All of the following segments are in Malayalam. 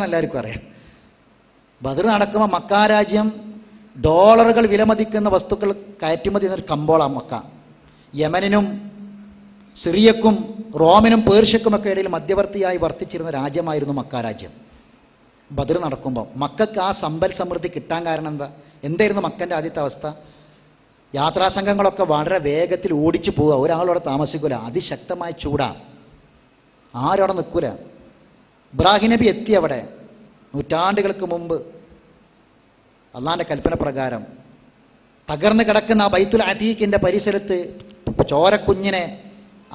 എല്ലാവർക്കും അറിയാം. ബദർ നടക്കുമ്പോൾ മക്ക രാജ്യം ഡോളറുകൾ വിലമതിക്കുന്ന വസ്തുക്കൾ കയറ്റുമതി എന്നൊരു കമ്പോളാണ് മക്ക. യമനിനും സിറിയക്കും റോമിനും പേർഷ്യക്കുമൊക്കെ ഇടയിൽ മധ്യവർത്തിയായി വർത്തിച്ചിരുന്ന രാജ്യമായിരുന്നു മക്ക രാജ്യം. ബദർ നടക്കുമ്പോൾ മക്കൾക്ക് ആ സമ്പൽ സമൃദ്ധി കിട്ടാൻ കാരണം എന്തായിരുന്നു മക്കൻ്റെ ആദ്യത്തെ അവസ്ഥ? യാത്രാസംഘങ്ങളൊക്കെ വളരെ വേഗത്തിൽ ഓടിച്ചു പോവുക, ഒരാളവിടെ താമസിക്കൂല, അതിശക്തമായ ചൂടാ, ആരും അവിടെ നിൽക്കൂല. ഇബ്രാഹിം നബി എത്തി അവിടെ നൂറ്റാണ്ടുകൾക്ക് മുമ്പ്. അള്ളാന്റെ കൽപ്പന പ്രകാരം തകർന്നു കിടക്കുന്ന ആ ബൈത്തുൽ അതീഖിന്റെ പരിസരത്ത് ചോരക്കുഞ്ഞിനെ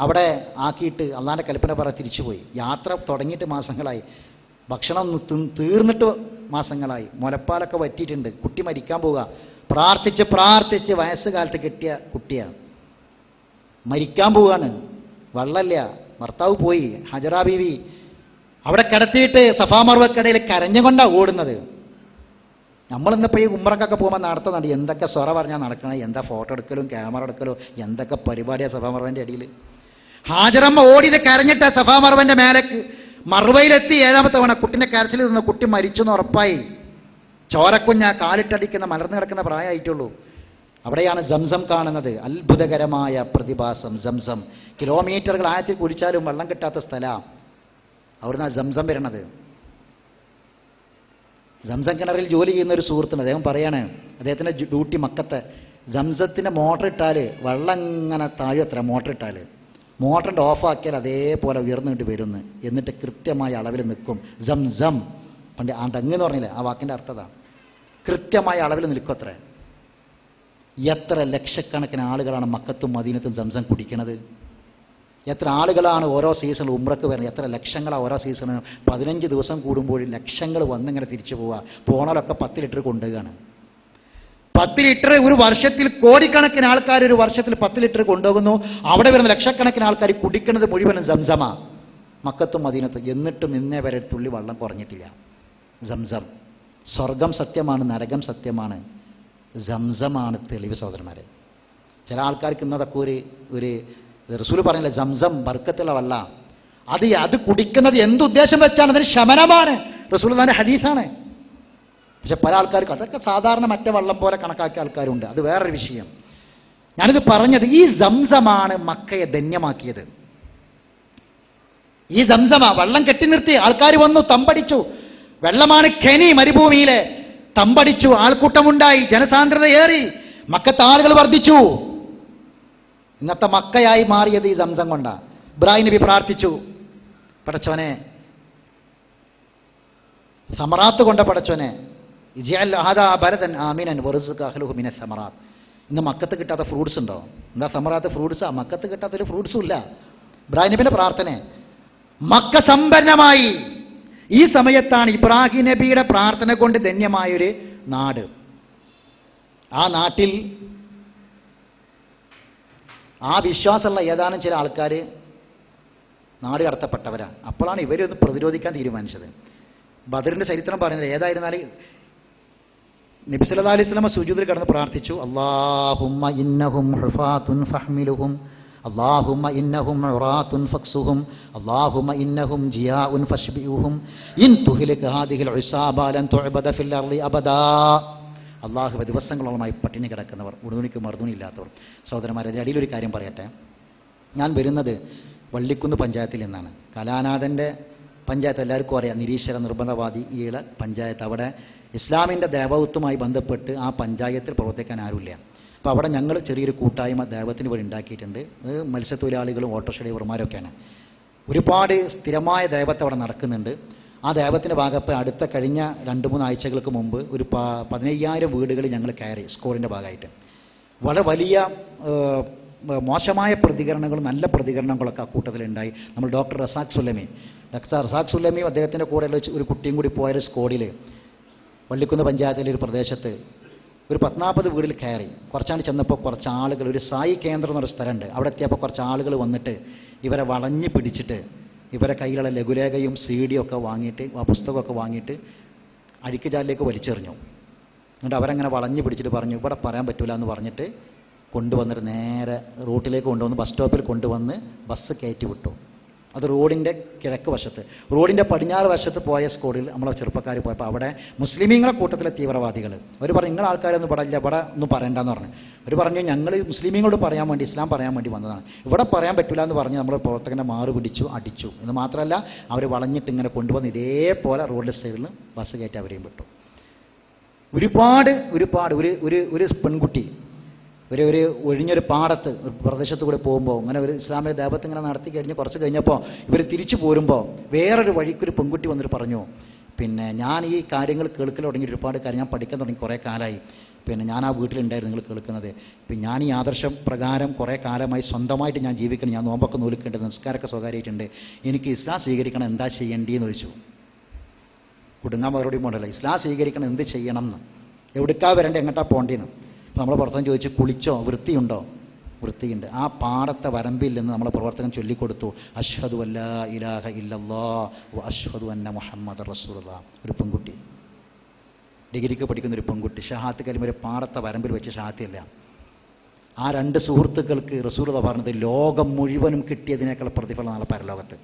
അവിടെ ആക്കിയിട്ട് അള്ളാന്റെ കൽപ്പന പറ തിരിച്ചുപോയി. യാത്ര തുടങ്ങിയിട്ട് മാസങ്ങളായി, ഭക്ഷണം തീർന്നിട്ട് മാസങ്ങളായി, മുലപ്പാലൊക്കെ വറ്റിയിട്ടുണ്ട്, കുട്ടി മരിക്കാൻ പോവുക. പ്രാർത്ഥിച്ച് പ്രാർത്ഥിച്ച് വയസ്സുകാലത്ത് കിട്ടിയ കുട്ടിയാണ്, മരിക്കാൻ പോവുകയാണ്, വെള്ളമില്ല, ഭർത്താവ് പോയി. ഹജറ ബീവി അവിടെ കിടത്തിയിട്ട് സഫാ മർവക്കടയിൽ കരഞ്ഞുകൊണ്ടാണ് ഓടുന്നത്. നമ്മളിന്നിപ്പോൾ ഈ ഉംറക്കൊക്കെ പോകുമ്പോൾ നടത്തുന്നുണ്ട്, എന്തൊക്കെ സ്വറ പറഞ്ഞാൽ നടക്കണേ, എന്താ ഫോട്ടോ എടുക്കലും ക്യാമറ എടുക്കലും എന്തൊക്കെ പരിപാടിയാണ് സഫാ മർവൻ്റെ അടിയിൽ. ഹാജറമ്മ ഓടിയത് കരഞ്ഞിട്ട് സഫാ മർവൻ്റെ മേലേക്ക് മർവയിലെത്തി. 7ാമത്തെ തവണ കുട്ടിൻ്റെ കരച്ചിൽ നിന്ന് കുട്ടി മരിച്ചെന്ന് ഉറപ്പായി. ചോരക്കുഞ്ഞ കാലിട്ടടിക്കുന്ന മലർന്നു കിടക്കുന്ന പ്രായമായിട്ടുള്ളൂ. അവിടെയാണ് സംസം കാണുന്നത്, അത്ഭുതകരമായ പ്രതിഭാസം. സംസം കിലോമീറ്ററുകൾ ആഴത്തിൽ കുടിച്ചാലും വെള്ളം കിട്ടാത്ത സ്ഥലമാണ്. അവിടുന്ന് സംസം വരണത്. സംസം കിണറിൽ ജോലി ചെയ്യുന്ന ഒരു സുഹൃത്തുണ്ട്, അദ്ദേഹം പറയാണ്, അദ്ദേഹത്തിൻ്റെ ഡ്യൂട്ടി മക്കത്തെ സംസത്തിൻ്റെ മോട്ടർ ഇട്ടാൽ വെള്ളം ഇങ്ങനെ താഴെത്ര. മോട്ടർ ഇട്ടാൽ മോട്ടറിൻ്റെ ഓഫാക്കിയാൽ അതേപോലെ ഉയർന്നിട്ട് വരുന്നു, എന്നിട്ട് കൃത്യമായ അളവിൽ നിൽക്കും. സംസം പണ്ട് ആ ഡങ്ങ് എന്ന് പറഞ്ഞില്ലേ, ആ വാക്കിൻ്റെ അർത്ഥതാണ് കൃത്യമായ അളവിൽ നിൽക്കും. എത്ര ലക്ഷക്കണക്കിന് ആളുകളാണ് മക്കത്തും മദീനത്തും സംസം കുടിക്കണത്? എത്ര ആളുകളാണ് ഓരോ സീസണിൽ ഉംറക്ക് വരുന്നത്? എത്ര ലക്ഷങ്ങളാണ് ഓരോ സീസണിനും? 15 ദിവസം കൂടുമ്പോൾ ലക്ഷങ്ങൾ വന്നിങ്ങനെ തിരിച്ചു പോവുക. പോണലൊക്കെ 10 ലിറ്റർ കൊണ്ടുപോവുകയാണ്. 10 ലിറ്റർ ഒരു വർഷത്തിൽ, കോടിക്കണക്കിന് ആൾക്കാർ ഒരു വർഷത്തിൽ 10 ലിറ്റർ കൊണ്ടുപോകുന്നു. അവിടെ വരുന്ന ലക്ഷക്കണക്കിന് ആൾക്കാർ കുടിക്കുന്നത് മുഴുവനും സംസമാ, മക്കത്തും മദീനത്തും. എന്നിട്ടും ഇന്നേ വരെ തുള്ളി വെള്ളം കുറഞ്ഞിട്ടില്ല. സംസം സ്വർഗം സത്യമാണ്, നരകം സത്യമാണ്. സംസമാണ് തെളിവ് സഹോദരന്മാരെ. ചില ആൾക്കാർക്ക് ഇന്നതൊക്കെ ഒരു റസൂൽ പറഞ്ഞില്ല, സംസം ബർക്കത്തുള്ള വെള്ള, അത് കുടിക്കുന്നത് എന്തുദ്ദേശം വെച്ചാണ്? അതിന് ശമനമാണ്, റസൂലുള്ളാഹിന്റെ ഹദീസാണ്. പക്ഷെ പല ആൾക്കാർക്കും അതൊക്കെ സാധാരണ മറ്റേ വെള്ളം പോലെ കണക്കാക്കിയ ആൾക്കാരുണ്ട്, അത് വേറൊരു വിഷയം. ഞാനിത് പറഞ്ഞത് ഈ സംസമാണ് മക്കയെ ധന്യമാക്കിയത്. ഈ സംസമാ വെള്ളം കെട്ടി നിർത്തി, ആൾക്കാർ വന്നു, തമ്പടിച്ചു. വെള്ളമാണ് ഖനി, മരുഭൂമിയിലെ തമ്പടിച്ചു, ആൾക്കൂട്ടമുണ്ടായി, ജനസാന്ദ്രതയേറി, മക്കത്തെ ആളുകൾ വർദ്ധിച്ചു. ഇന്നത്തെ മക്കയായി മാറിയത് ഈ സംസം കൊണ്ടാണ്. ഇബ്രാഹിം നബി പ്രാർത്ഥിച്ചു, പടച്ചോനെ സമറാത്ത് കൊണ്ട പടച്ചോനെ, ഇന്ന് മക്കത്ത് കിട്ടാത്ത ഫ്രൂട്ട്സ് ഉണ്ടോ? എന്താ സമറാത്ത് ഫ്രൂട്ട്സാ? മക്കത്ത് കിട്ടാത്തൊരു ഫ്രൂട്ട്സും ഇല്ല. ഇബ്രാഹിം നബിയുടെ പ്രാർത്ഥന, മക്ക സമ്പന്നമായി. ഈ സമയത്താണ് ഇബ്രാഹിം നബിയുടെ പ്രാർത്ഥന കൊണ്ട് ധന്യമായൊരു നാട്. ആ നാട്ടിൽ ആ വിശ്വാസമുള്ള ഏതാനും ചില ആൾക്കാർ നാട് കടത്തപ്പെട്ടവരാണ്. അപ്പോഴാണ് ഇവരൊന്ന് പ്രതിരോധിക്കാൻ തീരുമാനിച്ചത്. ബദറിന്റെ ചരിത്രം പറയുന്നത് ഏതായിരുന്നാലും നബി സല്ലല്ലാഹു അലൈഹി വസല്ലം സുജൂദിൽ കിടന്ന് പ്രാർത്ഥിച്ചു, അല്ലാഹുമ്മ ഇന്നഹും ഹുഫാത്തുൻ ഫഹ്മിലുഹും, അല്ലാഹുമ്മ ഇന്നഹും ഉറാത്തുൻ ഫക്സുഹും, അല്ലാഹുമ്മ ഇന്നഹും ജിയാഉൻ ഫശ്ബിഉഹും, ഇൻ തുഹ്ലിക ഹാദിഹിൽ ഉസാബ ലൻ തുഅബദ ഫിൽ അർളി അബദാ. അള്ളാഹുവെ, ദിവസങ്ങളോളമായി പട്ടിണി കിടക്കുന്നവർ, ഉടുതുണിക്ക് മറുതുണിയില്ലാത്തവർ. സഹോദരന്മാരെ, അതിൻ്റെ അടിയിലൊരു കാര്യം പറയട്ടെ. ഞാൻ വരുന്നത് വള്ളിക്കുന്ന് പഞ്ചായത്തിൽ നിന്നാണ്. കലാനാഥൻ്റെ പഞ്ചായത്ത് എല്ലാവർക്കും അറിയാം, നിരീശ്വര നിർബന്ധവാദി ഈള പഞ്ചായത്ത്. അവിടെ ഇസ്ലാമിൻ്റെ ദേവത്വവുമായി ബന്ധപ്പെട്ട് ആ പഞ്ചായത്തിൽ പ്രവർത്തിക്കാൻ ആരുമില്ല. അപ്പോൾ അവിടെ ഞങ്ങൾ ചെറിയൊരു കൂട്ടായ്മ ദേവത്തിന് വേണ്ടി ഉണ്ടാക്കിയിട്ടുണ്ട്. മത്സ്യത്തൊഴിലാളികളും ഓട്ടോറിക്ഷ ഡ്രൈവർമാരൊക്കെയാണ്. ഒരുപാട് സ്ഥിരമായ ദേവത്വം അവിടെ നടക്കുന്നുണ്ട്. ആ ദേവത്തിൻ്റെ ഭാഗത്ത് കഴിഞ്ഞ 2-3 ആഴ്ചകൾക്ക് മുമ്പ് ഒരു 15,000 വീടുകൾ ഞങ്ങൾ കയറി സ്കോറിൻ്റെ ഭാഗമായിട്ട്. വളരെ വലിയ മോശമായ പ്രതികരണങ്ങളും നല്ല പ്രതികരണങ്ങളൊക്കെ ആ കൂട്ടത്തിലുണ്ടായി. നമ്മൾ ഡോക്ടർ റസാഖ് സുല്ലമിയും അദ്ദേഹത്തിൻ്റെ കൂടെ ഒരു കുട്ടിയും കൂടി പോയൊരു സ്കോഡിൽ വള്ളിക്കുന്ന് പഞ്ചായത്തിലെ ഒരു പ്രദേശത്ത് ഒരു 40 വീടിൽ കയറി. കുറച്ചാണ്ട് ചെന്നപ്പോൾ കുറച്ച് ആളുകൾ, ഒരു സായി കേന്ദ്രം എന്നൊരു സ്ഥലമുണ്ട്, അവിടെ എത്തിയപ്പോൾ കുറച്ച് ആളുകൾ വന്നിട്ട് ഇവരെ വളഞ്ഞു പിടിച്ചിട്ട് ഇവരെ കയ്യിലുള്ള ലഘുലേഖയും CD ഒക്കെ വാങ്ങിയിട്ട്, ആ പുസ്തകമൊക്കെ വാങ്ങിയിട്ട് അഴുക്കുചാലിലേക്ക് വലിച്ചെറിഞ്ഞു. എന്നിട്ട് അവരങ്ങനെ വളഞ്ഞു പിടിച്ചിട്ട് പറഞ്ഞു, ഇവിടെ പറയാൻ പറ്റില്ല എന്ന് പറഞ്ഞിട്ട് കൊണ്ടുവന്നിട്ട് നേരെ റൂട്ടിലേക്ക് കൊണ്ടുവന്ന് ബസ് സ്റ്റോപ്പിൽ കൊണ്ടുവന്ന് ബസ് കയറ്റി വിട്ടു. അത് റോഡിൻ്റെ കിഴക്ക് വശത്ത്. റോഡിൻ്റെ പടിഞ്ഞാറ് വശത്ത് പോയ സ്കോഡിൽ നമ്മളെ ചെറുപ്പക്കാർ പോയപ്പോൾ അവിടെ മുസ്ലിമീങ്ങളെ കൂട്ടത്തിലെ തീവ്രവാദികൾ അവർ പറഞ്ഞു, നിങ്ങൾ ആൾക്കാരൊന്നും ഇവിടെ ഇല്ല, ഇവിടെ ഒന്നും പറയണ്ടെന്ന് പറഞ്ഞു. അവർ പറഞ്ഞു, ഞങ്ങൾ മുസ്ലിമീങ്ങളോട് പറയാൻ വേണ്ടി, ഇസ്ലാം പറയാൻ വേണ്ടി വന്നതാണ്, ഇവിടെ പറയാൻ പറ്റില്ല എന്ന് പറഞ്ഞ് നമ്മൾ പ്രവർത്തകനെ മാറ് പിടിച്ചു, അടിച്ചു. എന്ന് മാത്രമല്ല അവർ വളഞ്ഞിട്ട് ഇങ്ങനെ കൊണ്ടുവന്ന് ഇതേപോലെ റോഡിൻ്റെ സൈഡിൽ ബസ് കയറ്റി അവരെയും വിട്ടു. ഒരുപാട് ഒരു പെൺകുട്ടി ഒരു ഒഴിഞ്ഞൊരു പാടത്ത് ഒരു പ്രദേശത്ത് കൂടെ പോകുമ്പോൾ അങ്ങനെ ഒരു ഇസ്ലാമിക ദേവത്ത് ഇങ്ങനെ നടത്തി കഴിഞ്ഞ് കുറച്ച് കഴിഞ്ഞപ്പോൾ ഇവർ തിരിച്ചു പോരുമ്പോൾ വേറൊരു വഴിക്കൊരു പെൺകുട്ടി വന്നിട്ട് പറഞ്ഞു, പിന്നെ ഞാൻ ഈ കാര്യങ്ങൾ കേൾക്കൽ തുടങ്ങി ഒരുപാട് കാര്യം ഞാൻ പഠിക്കാൻ തുടങ്ങി കുറേ കാലമായി, പിന്നെ ഞാൻ ആ വീട്ടിലുണ്ടായിരുന്നു നിങ്ങൾ കേൾക്കുന്നത്, പിന്നെ ഞാൻ ഈ ആദർശം പ്രകാരം കുറേ കാലമായി സ്വന്തമായിട്ട് ഞാൻ ജീവിക്കണം, ഞാൻ നോമ്പൊക്കെ നോൽക്കേണ്ടത്, നിസ്കാരമൊക്കെ സ്വകാര്യമായിട്ടുണ്ട്, എനിക്ക് ഇസ്ലാം സ്വീകരിക്കണം, എന്താ ചെയ്യേണ്ടിയെന്ന് ചോദിച്ചു. കുടുങ്ങാൻ മറുപടി പോകണ്ടല്ലോ, ഇസ്ലാം സ്വീകരിക്കണം എന്ത് ചെയ്യണം എന്ന്, എവിടുക്കാ വരണ്ടേ, എങ്ങോട്ടാ പോകേണ്ടിയെന്ന്. നമ്മളെ പുറത്തുനിന്ന് ചോദിച്ചു, കുളിച്ചോ, വൃത്തിയുണ്ടോ? വൃത്തിയുണ്ട്. ആ പാടത്തെ വരമ്പിൽ നിന്ന് നമ്മളെ പ്രവർത്തകൻ ചൊല്ലിക്കൊടുത്തു, അഷ്ഹദു അല്ലാ ഇലാഹ ഇല്ലല്ലാഹ് വ അഷ്ഹദു അന്ന മുഹമ്മദ് റസൂലുള്ളാഹ്. ഒരു പെൺകുട്ടി, ഡിഗ്രിക്ക് പഠിക്കുന്ന ഒരു പെൺകുട്ടി, ഷഹാത്ത് കലിമ ഒരു പാടത്തെ വരമ്പിൽ വെച്ച് ഷഹാത്തില്ല. ആ രണ്ട് സുഹൃത്തുക്കൾക്ക് റസൂലുള്ളാഹ് പറഞ്ഞത് ലോകം മുഴുവനും കിട്ടിയതിനേക്കാൾ പ്രതിഫലം നാളെ പരലോകത്ത്.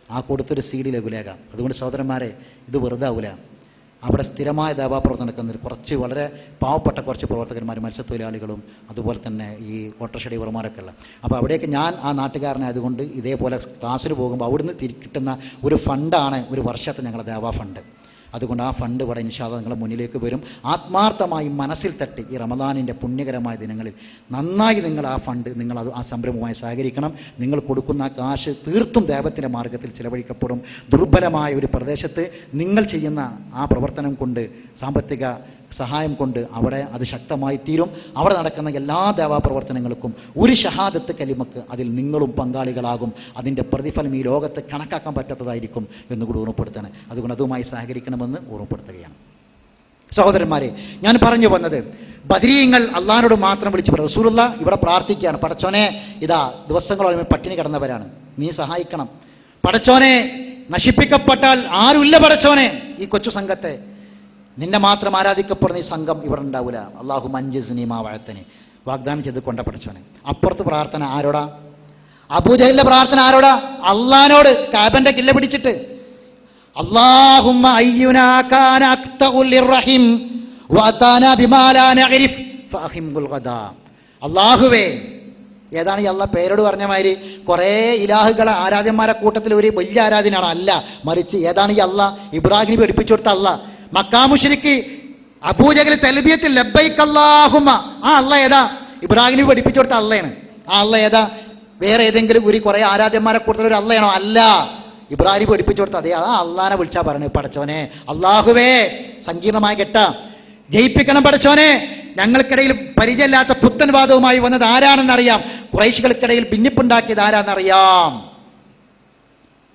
ആ കൊടുത്തൊരു സീഡി ലഘുലേഖ. അതുകൊണ്ട് സഹോദരന്മാരെ, ഇത് വെറുതെ ആവില്ല. അവിടെ സ്ഥിരമായ ദേവാപ്രവർത്തനം നടക്കുന്ന കുറച്ച് വളരെ പാവപ്പെട്ട കുറച്ച് പ്രവർത്തകന്മാർ, മത്സ്യത്തൊഴിലാളികളും അതുപോലെ തന്നെ ഈ ഓട്ടോറിക്ഷ ഡ്രൈവർമാരൊക്കെ ഉള്ള. അപ്പോൾ അവിടേക്ക് ഞാൻ ആ നാട്ടുകാരനായതുകൊണ്ട് ഇതേപോലെ ക്ലാസ്സിൽ പോകുമ്പോൾ അവിടുന്ന് കിട്ടുന്ന ഒരു ഫണ്ടാണ് ഒരു വർഷത്തെ ഞങ്ങളുടെ ദേവാ ഫണ്ട്. അതുകൊണ്ട് ആ ഫണ്ട് ഇവിടെ ഇൻഷാ അല്ലാഹ് നിങ്ങളുടെ മുന്നിലേക്ക് വരും. ആത്മാർത്ഥമായി മനസ്സിൽ തട്ടി ഈ റമദാനിൻ്റെ പുണ്യകരമായ ദിനങ്ങളിൽ നന്നായി നിങ്ങൾ ആ ഫണ്ട്, നിങ്ങൾ അത് ആ സംരംഭവുമായി സഹകരിക്കണം. നിങ്ങൾ കൊടുക്കുന്ന കാശ് തീർത്തും ദൈവത്തിൻ്റെ മാർഗത്തിൽ ചിലവഴിക്കപ്പെടും. ദുർബലമായ ഒരു പ്രദേശത്ത് നിങ്ങൾ ചെയ്യുന്ന ആ പ്രവർത്തനം കൊണ്ട്, സാമ്പത്തിക സഹായം കൊണ്ട് അവിടെ അത് ശക്തമായി തീരും. അവിടെ നടക്കുന്ന എല്ലാ ദേവാപ്രവർത്തനങ്ങൾക്കും ഒരു ഷഹാദത്ത് കലിമക്ക് അതിൽ നിങ്ങളും പങ്കാളികളാകും. അതിൻ്റെ പ്രതിഫലം ഈ ലോകത്ത് കണക്കാക്കാൻ പറ്റാത്തതായിരിക്കും എന്നുകൂടി ഓർമ്മപ്പെടുത്താണ്. അതുകൊണ്ട് അതുമായി സഹകരിക്കണമെന്ന് ഓർമ്മപ്പെടുത്തുകയാണ്. സഹോദരന്മാരെ, ഞാൻ പറഞ്ഞു വന്നത്, ബദരീങ്ങൾ അള്ളാഹിനോട് മാത്രം വിളിച്ചു പറയും. റസൂലുള്ളാഹ് ഇവിടെ പ്രാർത്ഥിക്കുകയാണ്, പടച്ചോനെ ഇതാ ദിവസങ്ങളോളം പട്ടിണി കിടന്നവരാണ്, നീ സഹായിക്കണം. പടച്ചോനെ നശിപ്പിക്കപ്പെട്ടാൽ ആരുമില്ല പടച്ചോനെ ഈ കൊച്ചു സംഘത്തെ, നിന്നെ മാത്രം ആരാധിക്കപ്പെടുന്ന ഈ സംഘം ഇവിടെ ഉണ്ടാവില്ല. അള്ളാഹു മഞ്ജിസ്നി മാ വഅതനി, വാഗ്ദാനം ചെയ്ത് കൊണ്ട പടച്ചോനെ. അപ്പുറത്ത് പ്രാർത്ഥന ആരോടാ? അബൂജഹലിന്റെ പ്രാർത്ഥന ആരോടാ? അള്ളാഹിനോട്, കഅബന്റെ കില്ല പിടിച്ചിട്ട്. അല്ലാഹുമ്മ അയ്യുനാ കാന അക്തഉൽ ലിർറഹിം വഅതാനാ ബിമാ ലാ നഅരിഫ് ഫഅഹിംഉൽ ഗദാ. അല്ലാഹുവേ, ഏതാണ് ഈ അള്ളാഹ് പേരോട് പറഞ്ഞ മാതിരി കുറേ ഇലാഹുകളെ ആരാധ്യന്മാരെ കൂട്ടത്തിൽ ഒരു വലിയ ആരാധനയാണ്? അല്ല, മറിച്ച് ഏതാണ് ഈ അള്ളാഹ്? ഇബ്രാഹിം നബി പഠിപ്പിച്ചു കൊടുത്ത അള്ളാഹ്. മക്കാ മുശ്രിക്ക് അബൂജഹൽ തൽബിയത്തിൽ ലബ്ബൈക അല്ലാഹുമ്മ, ആ അള്ളാഹ് ഏതാ? ഇബ്രാഹിം നബി പഠിപ്പിച്ചു കൊടുത്ത അള്ളയാണ്. ആ അള്ളാഹ് ഏതാ? വേറെ ഏതെങ്കിലും ഒരു കുറേ ആരാധ്യന്മാരെ കൂട്ടത്തിൽ ഒരു അള്ളയാണോ? അല്ല, ഇബ്രാഹിം പഠിപ്പിച്ചു കൊടുത്ത അതേ ആ അള്ളാഹിനെ വിളിച്ചാ പറഞ്ഞു, പടച്ചോനെ അള്ളാഹുവേ, സങ്കീർണമായ കെട്ട ജയിപ്പിക്കണം പടച്ചോനെ. ഞങ്ങൾക്കിടയിൽ പരിചയമില്ലാത്ത പുത്തൻവാദവുമായി വന്നത് ആരാണെന്നറിയാം, ഖുറൈശികൾക്കിടയിൽ ഭിന്നിപ്പുണ്ടാക്കിയത് ആരാന്നറിയാം,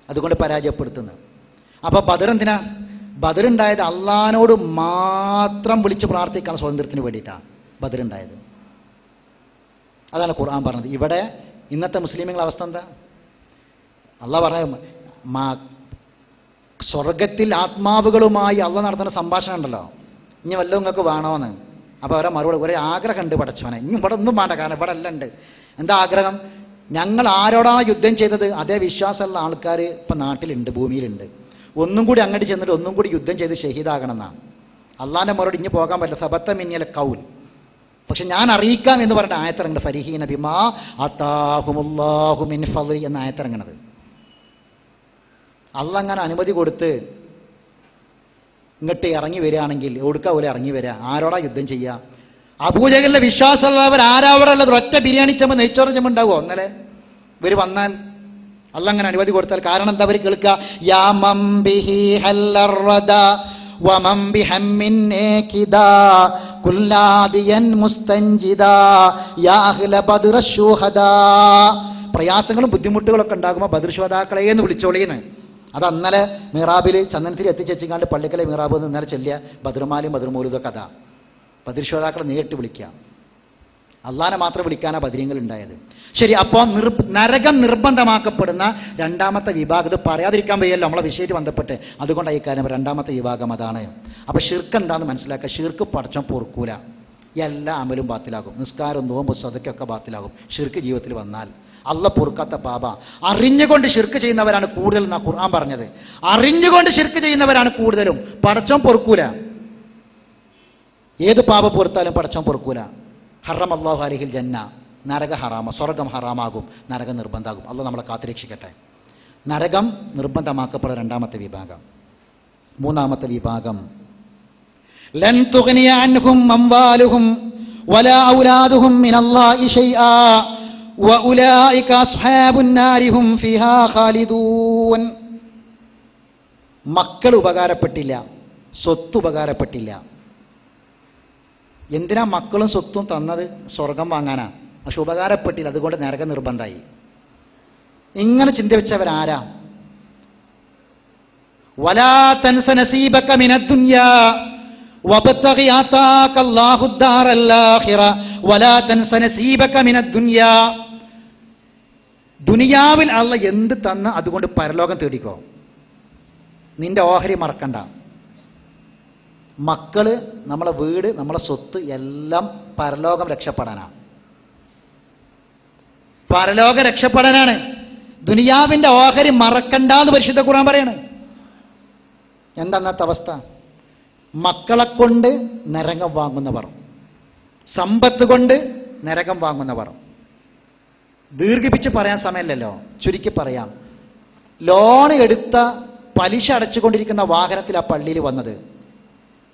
അതുകൊണ്ട് പരാജയപ്പെടുത്തുന്നത്. അപ്പൊ ബദർ എന്തിനാ? ബദർ ഉണ്ടായത് അള്ളാഹിനോട് മാത്രം വിളിച്ച് പ്രാർത്ഥിക്കാൻ സ്വാതന്ത്ര്യത്തിന് വേണ്ടിയിട്ടാണ് ബദർ ഉണ്ടായത്. അതാണ് ഖുർആൻ പറഞ്ഞത്. ഇവിടെ ഇന്നത്തെ മുസ്ലിമുകളുടെ അവസ്ഥ എന്താ? അള്ളാഹ് പറഞ്ഞ സ്വർഗത്തിൽ ആത്മാവുകളുമായി അള്ളാഹ് നടത്തുന്ന സംഭാഷണം ഉണ്ടല്ലോ, ഇനി വല്ലതും നിങ്ങൾക്ക് വേണോന്ന്. അപ്പോൾ അവരെ മറുപടി, ഒരേ ആഗ്രഹമുണ്ട് പടച്ചോനെ, ഇനി ഇവിടെ ഒന്നും വേണ്ട, കാരണം ഇവിടെ എല്ലാം ഉണ്ട്. എന്താ ആഗ്രഹം? ഞങ്ങൾ ആരോടാണ് യുദ്ധം ചെയ്തത് അതേ വിശ്വാസമുള്ള ആൾക്കാർ ഇപ്പം നാട്ടിലുണ്ട്, ഭൂമിയിലുണ്ട്. ഒന്നും കൂടി അങ്ങോട്ട് ചെന്നിട്ട് ഒന്നും കൂടി യുദ്ധം ചെയ്ത് ഷഹീദാകണം എന്നാണ്. അള്ളാഹിൻ്റെ മറുപടി ഇനി പോകാൻ പറ്റില്ല, സബത്ത മിന്നിയൽ കൗൽ. പക്ഷെ ഞാൻ അറിയിക്കാം എന്ന് പറഞ്ഞ ആയത്തിറങ്ങുന്നത്, ഫരീഹീന ബിമാ അതാഹുമുല്ലാഹു മിൻ ഫളി എന്ന ആയത്തിറങ്ങണത്. അള്ളാഹ് അങ്ങനെ അനുമതി കൊടുത്ത് ഇങ്ങോട്ട് ഇറങ്ങി വരികയാണെങ്കിൽ എവിടുക്കാ പോലെ ഇറങ്ങി വരിക? ആരോടാ യുദ്ധം ചെയ്യുക? അബൂജഹലിന്റെ വിശ്വാസമുള്ളവർ ആരാ അവിടെ ഉള്ളത്? ഒറ്റ ബിരിയാണി ചെമ്പ്, നെയ്ച്ചോറ് ചെമ്പ് ഉണ്ടാവുമോ ഇന്നലെ ഇവർ വന്നാൽ? അള്ളാഹ് അങ്ങനെ അനുമതി കൊടുത്താൽ കാരണം എന്താ? അവർ കേൾക്കുക, യാ മം ബിഹി ഹല്ലറദാ വമം ബിഹമ്മിൻ നാകിദാ കുല്ലാദിയൻ മുസ്തൻജിദാ യാ അഹ്ല ബദ്ർ ശുഹദാ. പ്രയാസങ്ങളും ബുദ്ധിമുട്ടുകളൊക്കെ ഉണ്ടാകുമ്പോൾ ബദ്ർ ശുഹദാക്കളെ എന്ന് വിളിച്ചോളീന്ന്. അത് അന്നലെ മിറാബിൽ ചന്ദനത്തിരി എത്തിച്ചെച്ചിക്കാണ്ട് പള്ളിക്കലെ മിറാബ് എന്ന് ഇന്നലെ ചെല്ലിയ ബദ്രുമാലും ബദ്രുമൂലൂദൊക്കെ അതാ. ബദ്ർ ശുഹദാക്കളെ നേരിട്ട് വിളിക്കുക, അള്ളാനെ മാത്രം വിളിക്കാനാ ബദരീങ്ങൾ ഉണ്ടായത്. ശരി, അപ്പോൾ നരകം നിർബന്ധമാക്കപ്പെടുന്ന രണ്ടാമത്തെ വിഭാഗം, ഇത് പറയാതിരിക്കാൻ വയ്യല്ലോ നമ്മളെ വിഷയമായിട്ട് ബന്ധപ്പെട്ട്, അതുകൊണ്ടാണ് ഈ കാര്യം രണ്ടാമത്തെ വിഭാഗം അതാണ്. അപ്പോൾ ഷിർക്ക് എന്താണെന്ന് മനസ്സിലാക്കുക. ഷിർക്ക് പടച്ചോൻ പൊറുക്കൂല, എല്ലാ അമലും ബാത്തിലാകും. നിസ്കാരം, നോമ്പ്, സദഖയൊക്കെ ബാത്തിലാകും ഷിർക്ക് ജീവിതത്തിൽ വന്നാൽ. അള്ള പൊറുക്കാത്ത പാപ. അറിഞ്ഞുകൊണ്ട് ശിർക്ക് ചെയ്യുന്നവരാണ് കൂടുതൽ എന്നാ ഖുർആൻ പറഞ്ഞത്. അറിഞ്ഞുകൊണ്ട് ശിർക്ക് ചെയ്യുന്നവരാണ് കൂടുതലും. പടച്ചോൻ പൊറുക്കൂല. ഏത് പാപ പൊറുത്താലും പടച്ചോൻ പൊറുക്കൂല. ഹറമല്ലാഹു അലൈഹിൽ ജന്ന, നരക ഹറാമ, സ്വർഗം ഹറാമാകും, നരകം നിർബന്ധമാകും. അള്ള നമ്മളെ കാത്തുരക്ഷിക്കട്ടെ. നരകം നിർബന്ധമാക്കപ്പെടുന്ന രണ്ടാമത്തെ വിഭാഗം. മൂന്നാമത്തെ വിഭാഗം, ലൻ തുഗ്നിയ അൻഹും അംവാലുഹും വലാ ഔലാദുഹും മിനല്ലാഹി ശൈആ വഉലൈക അസ്ഹാബുൻ നാരി ഹും ഫീഹാ ഖാലിദൂൻ. മക്കൾ ഉപകാരപ്പെട്ടില്ല, സ്വത്ത് ഉപകാരപ്പെട്ടില്ല. എന്തിനാ മക്കളും സ്വത്തും തന്നത്? സ്വർഗം വാങ്ങാനാ. പക്ഷെ ഉപകാരപ്പെട്ടില്ല, അതുകൊണ്ട് നരക നിർബന്ധമായി. ഇങ്ങനെ ചിന്തിച്ചവരാരാ? വലാ തൻസ നസീബക മിനദ്ദുനിയാ വബ്തഗി ആതാക അല്ലാഹു ദാറൽ ആഖിറ വലാ തൻസ നസീബക മിനദ്ദുനിയാ. ദുനിയാവിൽ അള്ളാഹ് എന്ത് തന്ന അതുകൊണ്ട് പരലോകം തേടിക്കോ. നിന്റെ ഓഹരി മറക്കണ്ട. മക്കള്, നമ്മളെ വീട്, നമ്മളെ സ്വത്ത് എല്ലാം പരലോകം രക്ഷപ്പെടാനാണ്. പരലോകം രക്ഷപ്പെടാനാണ്. ദുനിയാവിന്റെ ഓഹരി മറക്കണ്ടെന്ന് പരിശുദ്ധ ഖുർആൻ പറയാണ്. എന്താ അന്നത്തെ അവസ്ഥ? മക്കളെ കൊണ്ട് നരകം വാങ്ങുന്നവർ, സമ്പത്ത് കൊണ്ട് നരകം വാങ്ങുന്നവർ. ദീർഘിപ്പിച്ച് പറയാൻ സമയമില്ലല്ലോ, ചുരുക്കി പറയാം. ലോൺ എടുത്ത പലിശ അടച്ചുകൊണ്ടിരിക്കുന്ന വാഹനത്തിൽ ആ പള്ളിയിൽ വന്നത്,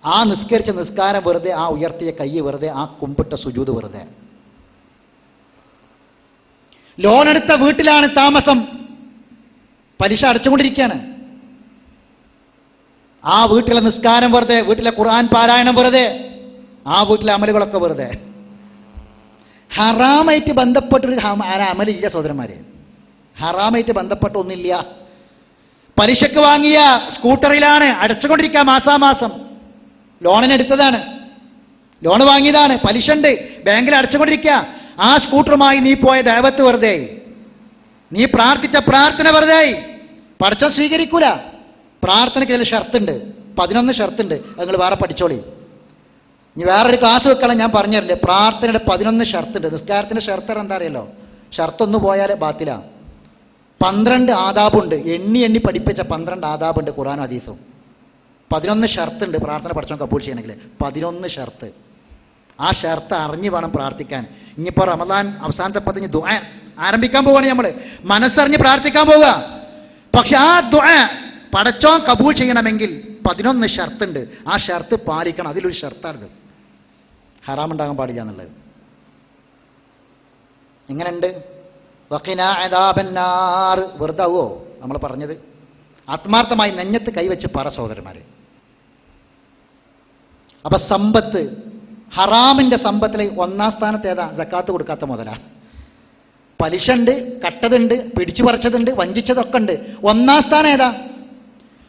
ആ നിസ്കരിച്ച നിസ്കാരം വെറുതെ, ആ ഉയർത്തിയ കൈ വെറുതെ, ആ കുമ്പിട്ട സുജൂദ് വെറുതെ. ലോൺ എടുത്ത വീട്ടിലാണ് താമസം, പലിശ അടച്ചുകൊണ്ടിരിക്കുകയാണ്. ആ വീട്ടിലെ നിസ്കാരം വെറുതെ, വീട്ടിലെ ഖുർആൻ പാരായണം വെറുതെ, ആ വീട്ടിലെ അമലുകളൊക്കെ വെറുതെ. ഹറാമായിട്ട് ബന്ധപ്പെട്ടൊരു അമലില്ല സഹോദരന്മാരെ. ഹറാമായിട്ട് ബന്ധപ്പെട്ട ഒന്നില്ല. പലിശക്ക് വാങ്ങിയ സ്കൂട്ടറിലാണ് അടച്ചുകൊണ്ടിരിക്കുക മാസാമാസം. ലോണിനെടുത്തതാണ്, ലോൺ വാങ്ങിയതാണ്, പലിശ ഉണ്ട്, ബാങ്കിൽ അടച്ചുകൊണ്ടിരിക്കുക. ആ സ്കൂട്ടറുമായി നീ പോയ ദഅവത്ത് വെറുതെ, നീ പ്രാർത്ഥിച്ച പ്രാർത്ഥന വെറുതെ. പടച്ചോൻ സ്വീകരിക്കൂല. പ്രാർത്ഥനയ്ക്ക് ചില ഷർത്തുണ്ട്, 11 ഷർത്തുണ്ട്. അത് നിങ്ങൾ വേറെ പഠിച്ചോളി. ഇനി വേറൊരു ക്ലാസ് വെക്കണം, ഞാൻ പറഞ്ഞില്ലേ. പ്രാർത്ഥനയുടെ 11 ഷർത്തുണ്ട്. നിസ്കാരത്തിന്റെ ഷർത്ത് എന്താ അറിയല്ലോ? ഷർത്തൊന്നു പോയാൽ ബാത്തില. 12 ആദാബുണ്ട്. എണ്ണി പഠിപ്പിച്ച 12 ആദാബുണ്ട് ഖുർആനും ഹദീസും. 11 ഷർത്തുണ്ട് പ്രാർത്ഥന പടച്ചോൻ കബൂൽ ചെയ്യണമെങ്കിൽ. 11 ഷർത്ത്. ആ ഷർത്ത് അറിഞ്ഞു വേണം പ്രാർത്ഥിക്കാൻ. ഇനിയിപ്പോൾ റമദാൻ അവസാനത്തെ 10 ദുആ ആരംഭിക്കാൻ പോവുകയാണ്. നമ്മൾ മനസ്സറിഞ്ഞ് പ്രാർത്ഥിക്കാൻ പോവുക. പക്ഷെ ആ ദുആ പടച്ചോൻ കബൂൽ ചെയ്യണമെങ്കിൽ 11 ഷർത്തുണ്ട്. ആ ഷർത്ത് പാലിക്കണം. അതിലൊരു ഷർത്താണിത്, ഹറാമുണ്ടാകാൻ പാടില്ല എന്നുള്ളത്. എങ്ങനെയുണ്ട്? വഖിനാ അദാബന്നാർ. വെറുതാവോ നമ്മൾ പറഞ്ഞത്? ആത്മാർത്ഥമായി നെഞ്ഞത്ത് കൈവച്ച് പറ സഹോദരന്മാരെ. അപ്പൊ സമ്പത്ത്, ഹറാമിന്റെ സമ്പത്തിലെ 1-ാം സ്ഥാനത്ത് ഏതാ? സക്കാത്ത് കൊടുക്കാത്ത മുതലാ. പലിശ ഉണ്ട്, കട്ടതുണ്ട്, പിടിച്ചു പറിച്ചതുണ്ട്, വഞ്ചിച്ചതൊക്കെ ഉണ്ട്. 1-ാം സ്ഥാനം ഏതാ?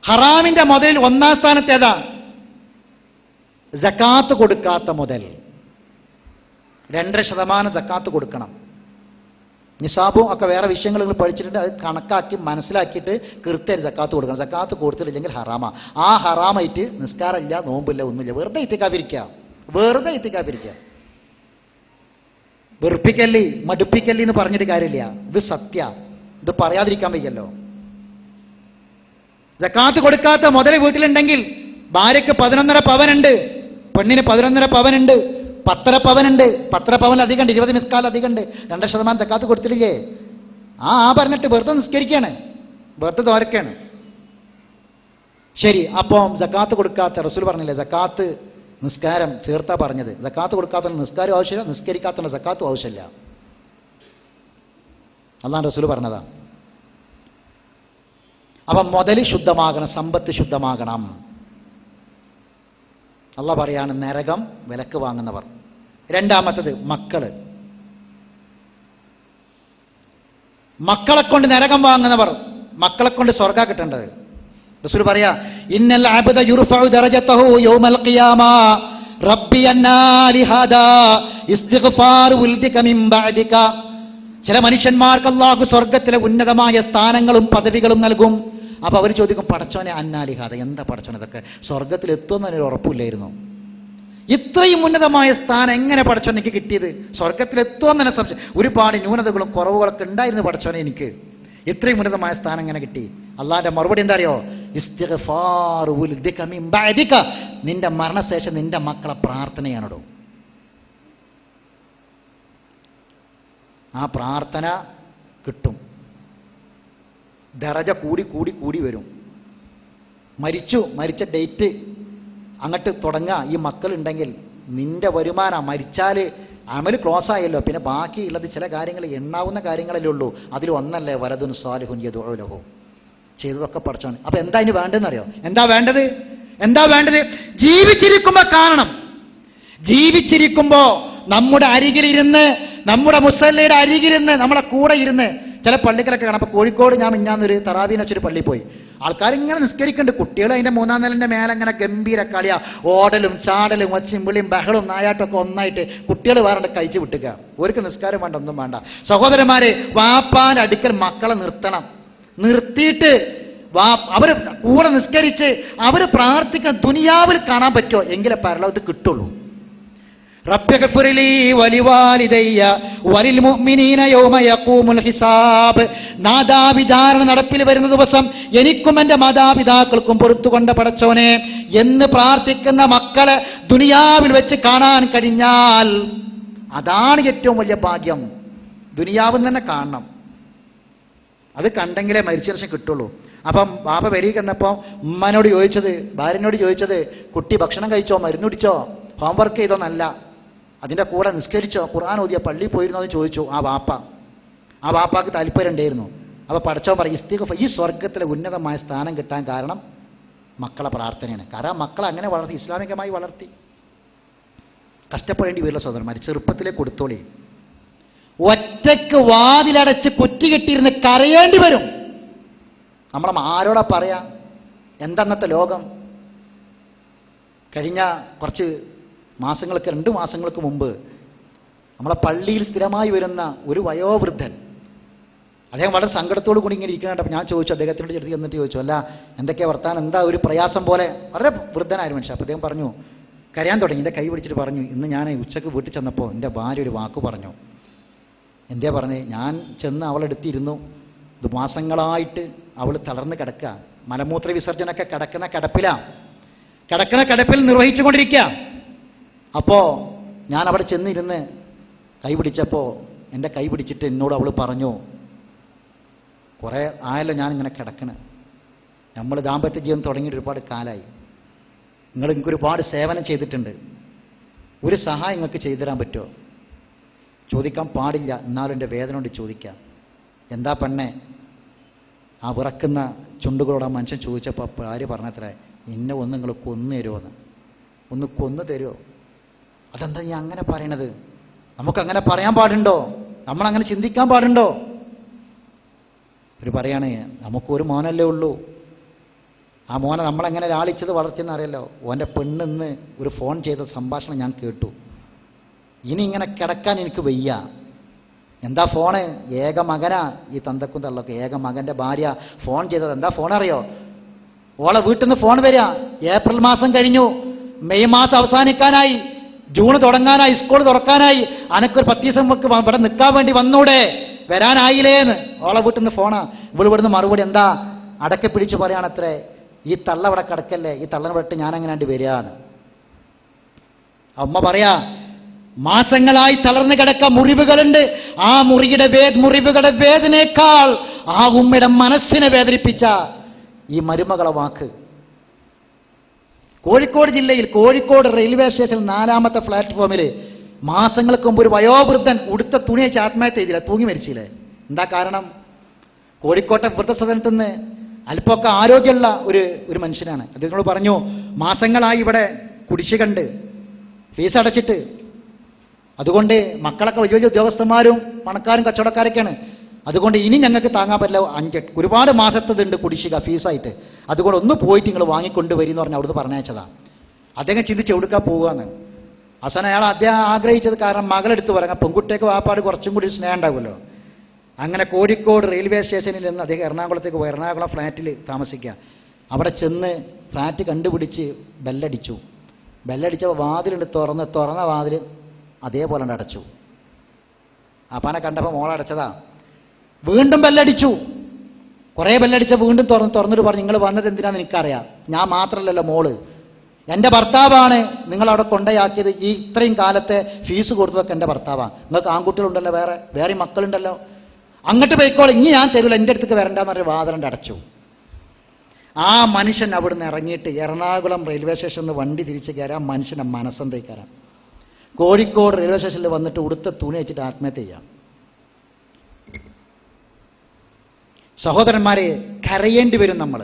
ഹറാമിന്റെ മുതലിൽ 1-ാം സ്ഥാനത്ത് ഏതാ? സക്കാത്ത് കൊടുക്കാത്ത മുതൽ. 2% സക്കാത്ത് കൊടുക്കണം. നിസാബും ഒക്കെ വേറെ വിഷയങ്ങൾ നിങ്ങൾ പഠിച്ചിട്ടുണ്ട്. അത് കണക്കാക്കി മനസ്സിലാക്കിയിട്ട് കൃത്യമായിട്ട് സക്കാത്ത് കൊടുക്കണം. സക്കാത്ത് കൊടുത്തിട്ടില്ലെങ്കിൽ ഹറാമ. ആ ഹറാമായിട്ട് നിസ്കാരമില്ല, നോമ്പില്ല, ഒന്നുമില്ല. വെറുതെ ഇത്തിക്കാതിരിക്കുക, വെറുതെ ഇത്തിക്കാതിരിക്കുക. വെറുപ്പിക്കല്ലേ, മടുപ്പിക്കല്ലേ എന്ന് പറഞ്ഞിട്ട് കാര്യമില്ല. ഇത് സത്യ, ഇത് പറയാതിരിക്കാൻ വയ്യല്ലോ. സക്കാത്ത് കൊടുക്കാത്ത മുതൽ വീട്ടിലുണ്ടെങ്കിൽ ഭാര്യയ്ക്ക് 11.5 പവനുണ്ട്, പെണ്ണിന് 11.5 പവനുണ്ട്, 10.5 പവനുണ്ട്. 10.5 പവൻ അധികമുണ്ട്, 20 മിസ്കാൽ അധികമുണ്ട്. 2% സക്കാത്ത് കൊടുത്തിട്ടില്ലേ? ആ പറഞ്ഞിട്ട് വെറുതെ നിസ്കരിക്കുകയാണ്, വെറുതെ തോരക്കാണ്. ശരി, അപ്പം സക്കാത്ത് കൊടുക്കാത്ത, റസൂൽ പറഞ്ഞില്ലേ സക്കാത്ത് നിസ്കാരം ചേർത്താ പറഞ്ഞത്. സക്കാത്ത് കൊടുക്കാത്ത നിസ്കാരം ആവശ്യമില്ല, നിസ്കരിക്കാത്ത സക്കാത്തും ആവശ്യമില്ല. അല്ലാഹു റസൂൽ പറഞ്ഞതാ. അപ്പം മുതൽ ശുദ്ധമാകണം, സമ്പത്ത് ശുദ്ധമാകണം. അള്ളാഹ് പറയാണ് നരകം വിലക്ക് വാങ്ങുന്നവർ. രണ്ടാമത്തത് മക്കള്. മക്കളെ കൊണ്ട് നരകം വാങ്ങുന്നവർ, മക്കളെ കൊണ്ട് സ്വർഗ്ഗ കിട്ടേണ്ടത്. റസൂൽ പറയാ ഇന്നൽ അബ്ദ യുർഫഉ ദറജതഹു യൗമൽ ഖിയാമ റബ്ബി അന്നാ ലിഹാദാ ഇസ്തിഗ്ഫാർ ഉൽദിക മിൻ ബഅദിക. ചില മനുഷ്യന്മാർക്ക് അല്ലാഹു സ്വർഗ്ഗത്തിലെ ഉന്നതമായ സ്ഥാനങ്ങളും പദവികളും നൽകും. അപ്പൊ അവർ ചോദിക്കും, പടച്ചോനെ അന്നാലിഹാദ, എന്താ പടച്ചോനെ ഇതൊക്കെ? സ്വർഗത്തിൽ എത്തുമെന്നൊരു ഉറപ്പില്ലായിരുന്നു. ഇത്രയും ഉന്നതമായ സ്ഥാനം എങ്ങനെ പടച്ചോൻ എനിക്ക് കിട്ടിയത്? സ്വർഗത്തിലെത്തുമെന്ന് തന്നെ സംശയം. ഒരുപാട് ന്യൂനതകളും കുറവുകളൊക്കെ ഉണ്ടായിരുന്നു പടച്ചോനെ എനിക്ക്. ഇത്രയും ഉന്നതമായ സ്ഥാനം എങ്ങനെ കിട്ടി? അള്ളാന്റെ മറുപടി എന്താ അറിയോ? ഇസ്തിഗ്ഫാറു വുൽദിക മിൻ ബഅദിക, നിന്റെ മരണശേഷം നിന്റെ മക്കളെ പ്രാർത്ഥനയാണോ. ആ പ്രാർത്ഥന കിട്ടും. ദറജ കൂടി കൂടി കൂടി വരും. മരിച്ച ഡേറ്റ് അങ്ങോട്ട് തുടങ്ങുക. ഈ മക്കളുണ്ടെങ്കിൽ നിന്റെ വരുമാനം മരിച്ചാൽ അമൽ ക്ലോസ് ആയല്ലോ, പിന്നെ ബാക്കിയുള്ളത് ചില കാര്യങ്ങൾ എണ്ണാവുന്ന കാര്യങ്ങളല്ലേ ഉള്ളൂ. അതിൽ ഒന്നല്ലേ വലതുൻ സാലിഹുൻ യദ്ഉ ലഹു, ചെയ്തതൊക്കെ പഠിച്ചോൻ. അപ്പൊ എന്താ ഇനി വേണ്ടതെന്നറിയോ? എന്താ വേണ്ടത്? ജീവിച്ചിരിക്കുമ്പോ കാണണം. ജീവിച്ചിരിക്കുമ്പോ നമ്മുടെ അരികിലിരുന്ന്, നമ്മുടെ മുസല്ലയുടെ അരികിലിരുന്ന്, നമ്മളെ കൂടെ ഇരുന്ന്. ചില പള്ളികളൊക്കെ കാണാം. അപ്പൊ കോഴിക്കോട് ഞാൻ മിഞ്ഞാന്നൊരു തറാവീന്ന് വെച്ചൊരു പള്ളിയിൽ പോയി. ആൾക്കാരിങ്ങനെ നിസ്കരിക്കുന്നുണ്ട്. കുട്ടികൾ അതിന്റെ 3-ാം നിലന്റെ മേലെ അങ്ങനെ ഗംഭീര കളിയാ, ഓടലും ചാടലും ഒച്ചയും വിളിയും ബഹളും നായാട്ടൊക്കെ ഒന്നായിട്ട്. കുട്ടികൾ വേറെ കഴിച്ചു വിട്ടുക. അവർക്ക് നിസ്കാരം വേണ്ട, ഒന്നും വേണ്ട. സഹോദരന്മാരെ, വാപ്പാന്റെ അടുക്കൽ മക്കളെ നിർത്തണം. നിർത്തിയിട്ട് അവര് കൂടെ നിസ്കരിച്ച് അവര് പ്രാർത്ഥിക്കാൻ ദുനിയാവിൽ കാണാൻ പറ്റുമോ? എങ്കിലേ പരലോകത്ത് കിട്ടുള്ളൂ. റബ്ബിഗ്ഫിർലി വലിവാലിദയ്യ വലിൽ മുഅ്മിനീന യൗമ യഖൂമുൽ ഹിസാബ്. നാദാവിചാരണ നടപ്പിൽ വരുന്ന ദിവസം എനിക്കും എൻ്റെ മാതാപിതാക്കൾക്കും പൊറുത്തുകൊണ്ട പടച്ചോനെ എന്ന് പ്രാർത്ഥിക്കുന്ന മക്കളെ ദുനിയാവിൽ വെച്ച് കാണാൻ കഴിഞ്ഞാൽ അതാണ് ഏറ്റവും വലിയ ഭാഗ്യം. ദുനിയാവിൽ തന്നെ കാണണം. അത് കണ്ടെങ്കിലേ മരിച്ച ശേഷം കിട്ടുള്ളൂ. അപ്പം ബാബ വരിക എന്നപ്പോൾ ഉമ്മനോട് ചോദിച്ചത്, ഭാര്യനോട് ചോദിച്ചത്, കുട്ടി ഭക്ഷണം കഴിച്ചോ, മരുന്ന് കുടിച്ചോ, ഹോംവർക്ക് ചെയ്തോന്നല്ല, അതിൻ്റെ കൂടെ നിസ്കരിച്ചോ, ഖുർആൻ ഓതിയ പള്ളിയിൽ പോയിരുന്നോ എന്ന് ചോദിച്ചു ആ വാപ്പാക്ക് താല്പര്യം ഉണ്ടായിരുന്നു. അപ്പോൾ പടച്ചോൻ പറയും, ഇസ്തിഗ്ഫാർ, ഈ സ്വർഗത്തിലെ ഉന്നതമായ സ്ഥാനം കിട്ടാൻ കാരണം മക്കളെ പ്രാർത്ഥനയാണ്. കാരണം മക്കളെ അങ്ങനെ വളർത്തി, ഇസ്ലാമികമായി വളർത്തി. കഷ്ടപ്പെടേണ്ടി വരില്ല സഹോദരന്മാർ, ചെറുപ്പത്തിലേ കൊടുത്തോളി. ഒറ്റയ്ക്ക് വാതിലടച്ച് കുറ്റികെട്ടിയിരുന്ന് കരയേണ്ടി വരും. നമ്മൾ ആരോടാ പറയാ? എന്തന്നത്തെ ലോകം. കഴിഞ്ഞ കുറച്ച് മാസങ്ങൾക്ക് 2 മാസങ്ങൾക്ക് മുമ്പ് നമ്മളെ പള്ളിയിൽ സ്ഥിരമായി വരുന്ന ഒരു വയോവൃദ്ധൻ, അദ്ദേഹം വളരെ സങ്കടത്തോട് കൂടി ഇങ്ങനെ ഇരിക്കുന്നുണ്ട്. അപ്പോൾ ഞാൻ ചോദിച്ചു, അദ്ദേഹത്തിനോട് ചെറുതി എന്നിട്ട് ചോദിച്ചു, അല്ല എന്തൊക്കെയാ വർത്താനം, എന്താ ഒരു പ്രയാസം പോലെ? വളരെ വൃദ്ധനായ മനുഷ്യൻ. അപ്പോൾ അദ്ദേഹം പറഞ്ഞു, കരയാൻ തുടങ്ങി. എൻ്റെ കൈ പിടിച്ചിട്ട് പറഞ്ഞു, ഇന്ന് ഞാൻ ഉച്ചക്ക് വീട്ടിൽ ചെന്നപ്പോൾ എൻ്റെ ഭാര്യ ഒരു വാക്ക് പറഞ്ഞു. എന്തേ പറഞ്ഞേ? ഞാൻ ചെന്ന് അവളെടുത്തിരുന്നു. ഇത് മാസങ്ങളായിട്ട് അവൾ തളർന്ന് കിടക്കുക, മലമൂത്ര വിസർജനമൊക്കെ കിടക്കുന്ന കിടപ്പിൽ നിർവഹിച്ചു കൊണ്ടിരിക്കുക. അപ്പോൾ ഞാൻ അവിടെ ചെന്നിരുന്ന് കൈ പിടിച്ചപ്പോൾ എൻ്റെ കൈ പിടിച്ചിട്ട് എന്നോട് അവൾ പറഞ്ഞു, കുറേ ആയല്ലോ ഞാനിങ്ങനെ കിടക്കണ്, നമ്മൾ ദാമ്പത്യ ജീവിതം തുടങ്ങിയിട്ട് ഒരുപാട് കാലമായി, നിങ്ങൾ നിങ്ങൾക്ക് ഒരുപാട് സേവനം ചെയ്തിട്ടുണ്ട്, ഒരു സഹായം നിങ്ങൾക്ക് ചെയ്തു തരാൻ പറ്റുമോ? ചോദിക്കാൻ പാടില്ല, എന്നാലും എൻ്റെ വേദന കൊണ്ട് ചോദിക്കാം. എന്താ പെണ്ണെ? ആ വിറക്കുന്ന ചുണ്ടുകളോട് ആ മനുഷ്യൻ ചോദിച്ചപ്പോൾ ഭാര്യ പറഞ്ഞത്രേ, എന്നെ ഒന്ന് നിങ്ങൾ കൊന്നു തരുമോന്ന്, ഒന്ന് കൊന്നു തരുമോ? അതെന്താ നീ അങ്ങനെ പറയണത്? നമുക്കങ്ങനെ പറയാൻ പാടുണ്ടോ? നമ്മളങ്ങനെ ചിന്തിക്കാൻ പാടുണ്ടോ? ഒരു പറയാണ്, നമുക്കൊരു മോനല്ലേ ഉള്ളൂ, ആ മോനെ നമ്മളെങ്ങനെ ലാളിച്ചത് വളർത്തിയെന്ന് അറിയല്ലോ. ഓൻ്റെ പെണ്ണിന്ന് ഒരു ഫോൺ ചെയ്ത സംഭാഷണം ഞാൻ കേട്ടു. ഇനി ഇങ്ങനെ കിടക്കാൻ എനിക്ക് വയ്യ. എന്താ ഫോണ്? ഏക മകനാ ഈ തന്തക്കും തള്ളൊക്കെ. ഏക മകൻ്റെ ഭാര്യ ഫോൺ ചെയ്തത്. എന്താ ഫോൺ അറിയോ? ഓളെ വീട്ടിൽ നിന്ന് ഫോൺ വരിക, ഏപ്രിൽ മാസം കഴിഞ്ഞു, മെയ് മാസം അവസാനിക്കാനായി, ജൂൺ തുടങ്ങാനായി, സ്കൂൾ തുറക്കാനായി, അനക്കൊരു 10 ദിവസം ഇവിടെ നിൽക്കാൻ വേണ്ടി വന്നൂടെ, വരാനായില്ലേന്ന്. ഓളെ വീട്ടിൽ നിന്ന് ഫോണാ. ഇവിടുന്ന് മറുപടി എന്താ? അടക്കെ പിടിച്ച് പറയാണത്രേ, ഈ തള്ള ഇവിടെ കിടക്കല്ലേ, ഈ തള്ളനെ വിട്ട് ഞാൻ എങ്ങനെയാണ്ട് വരികയെന്ന്. അമ്മ പറയാ, മാസങ്ങളായി തളർന്നു കിടക്ക, മുറിവുകളുണ്ട്. ആ മുറിവുകളുടെ വേദനയേക്കാൾ ആ ഉമ്മയുടെ മനസ്സിനെ വേദനിപ്പിച്ച ഈ മരുമകളെ വാക്ക്. കോഴിക്കോട് ജില്ലയിൽ കോഴിക്കോട് റെയിൽവേ സ്റ്റേഷനിൽ 4ാമത്തെ പ്ലാറ്റ്ഫോമിൽ മാസങ്ങൾക്ക് മുമ്പ് ഒരു വയോവൃദ്ധൻ ഉടുത്ത തുണി വെച്ച് ആത്മഹത്യ ചെയ്തില്ല, തൂങ്ങി മരിച്ചില്ലേ? എന്താ കാരണം? കോഴിക്കോട്ടെ വൃദ്ധസദനത്തിൽ നിന്ന് അല്പമൊക്കെ ആരോഗ്യമുള്ള ഒരു മനുഷ്യനാണ്. അദ്ദേഹത്തോട് പറഞ്ഞു, മാസങ്ങളായി ഇവിടെ കുടിശ്ശികണ്ട്, ഫീസ് അടച്ചിട്ട്, അതുകൊണ്ട് മക്കളൊക്കെ വലിയ വലിയ ഉദ്യോഗസ്ഥന്മാരും പണക്കാരും കച്ചവടക്കാരൊക്കെയാണ്, അതുകൊണ്ട് ഇനി ഞങ്ങൾക്ക് താങ്ങാൻ പറ്റില്ല, ഒരുപാട് മാസത്തതുണ്ട് കുടിശ്ശിക ഫീസായിട്ട്, അതുകൊണ്ട് ഒന്ന് പോയിട്ട് നിങ്ങൾ വാങ്ങിക്കൊണ്ടുവരി എന്ന് പറഞ്ഞ് അവിടുന്ന് പറഞ്ഞയച്ചതാണ്. അദ്ദേഹം ചിന്തിച്ച് എവിടുക്കാൻ പോവുകയെന്ന്. അവസാനം അദ്ദേഹം ആഗ്രഹിച്ചത്, കാരണം മകളെടുത്ത് പറയാം, പെൺകുട്ടിയൊക്കെ വാപ്പാട് കുറച്ചും കൂടി സ്നേഹം ഉണ്ടാവുമല്ലോ. അങ്ങനെ കോഴിക്കോട് റെയിൽവേ സ്റ്റേഷനിൽ നിന്ന് അദ്ദേഹം എറണാകുളത്തേക്ക് പോയി. എറണാകുളം ഫ്ലാറ്റിൽ താമസിക്കുക. അവിടെ ചെന്ന് ഫ്ലാറ്റ് കണ്ടുപിടിച്ച് ബെല്ലടിച്ചു. ബെല്ലടിച്ച വാതിലുണ്ട്, തുറന്ന വാതിൽ അതേപോലെ അടച്ചു. അപ്പാനെ കണ്ടപ്പോൾ മോളടച്ചതാ. വീണ്ടും ബെല്ലടിച്ചു. കുറേ ബെല്ലടിച്ച വീണ്ടും തുറന്നിട്ട് പറഞ്ഞു, നിങ്ങൾ വന്നത് എന്തിനാന്ന് എനിക്കറിയാം, ഞാൻ മാത്രമല്ലല്ലോ മോള്, എൻ്റെ ഭർത്താവാണ് നിങ്ങളവിടെ കൊണ്ടയാക്കിയത്, ഈ ഇത്രയും കാലത്തെ ഫീസ് കൊടുത്തതൊക്കെ എൻ്റെ ഭർത്താവാണ്, നിങ്ങൾക്ക് ആൺകുട്ടികളുണ്ടല്ലോ, വേറെ മക്കളുണ്ടല്ലോ, അങ്ങോട്ട് പോയിക്കോളെ, ഇനി ഞാൻ തരൂല, എൻ്റെ അടുത്തേക്ക് വരണ്ടെന്ന് പറഞ്ഞ് വാതിലണ്ട് അടച്ചു. ആ മനുഷ്യൻ അവിടുന്ന് ഇറങ്ങിയിട്ട് എറണാകുളം റെയിൽവേ സ്റ്റേഷനിൽ നിന്ന് വണ്ടി തിരിച്ച് കയറാൻ മനുഷ്യൻ്റെ മനസ്സെന്തേ കയറാം. കോഴിക്കോട് റെയിൽവേ സ്റ്റേഷനിൽ വന്നിട്ട് ഉടുത്ത തുണി വെച്ചിട്ട് ആത്മഹത്യ ചെയ്യാം. സഹോദരന്മാരെ, കരയേണ്ടി വരും നമ്മൾ.